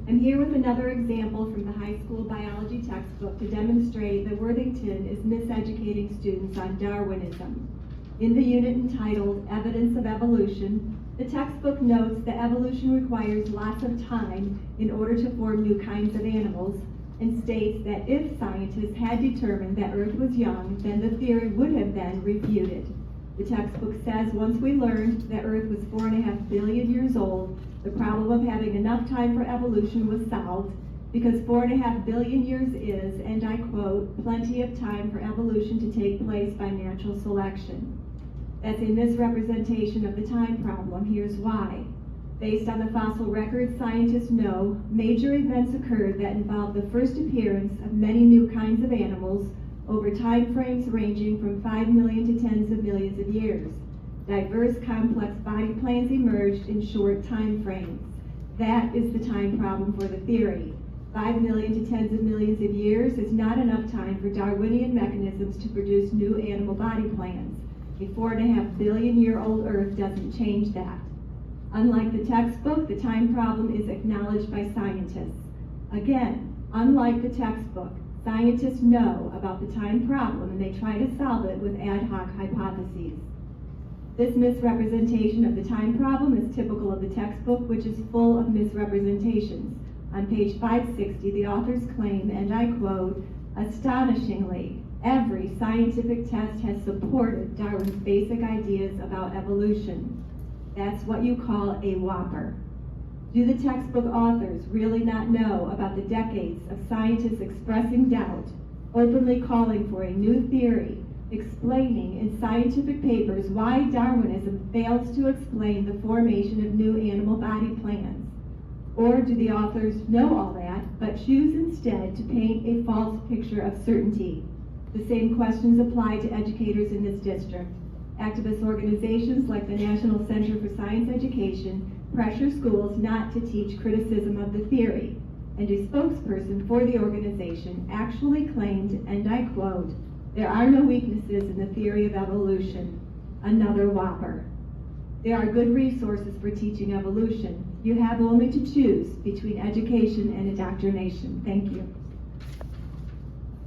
I'm here with another example from the high school biology textbook to demonstrate that Worthington is miseducating students on Darwinism. In the unit entitled Evidence of Evolution, the textbook notes that evolution requires lots of time in order to form new kinds of animals, and states that if scientists had determined that Earth was young, then the theory would have been refuted. The textbook says once we learned that Earth was 4.5 billion years old, the problem of having enough time for evolution was solved, because 4.5 billion years is, and I quote, plenty of time for evolution to take place by natural selection. That's a misrepresentation of the time problem. Here's why. Based on the fossil record, scientists know major events occurred that involved the first appearance of many new kinds of animals over time frames ranging from 5 million to tens of millions of years. Diverse, complex body plans emerged in short time frames. That is the time problem for the theory. 5 million to tens of millions of years is not enough time for Darwinian mechanisms to produce new animal body plans. A 4.5 billion year old Earth doesn't change that. Unlike the textbook, the time problem is acknowledged by scientists. Again, unlike the textbook, scientists know about the time problem and they try to solve it with ad hoc hypotheses. This misrepresentation of the time problem is typical of the textbook, which is full of misrepresentations. On page 560, the authors claim, and I quote, astonishingly, every scientific test has supported Darwin's basic ideas about evolution. That's what you call a whopper. Do the textbook authors really not know about the decades of scientists expressing doubt, openly calling for a new theory, explaining in scientific papers why Darwinism fails to explain the formation of new animal body plans? Or do the authors know all that, but choose instead to paint a false picture of certainty? The same questions apply to educators in this district. Activist organizations like the National Center for Science Education pressure schools not to teach criticism of the theory, and a spokesperson for the organization actually claimed, and I quote, there are no weaknesses in the theory of evolution. Another whopper. There are good resources for teaching evolution. You have only to choose between education and indoctrination. Thank you.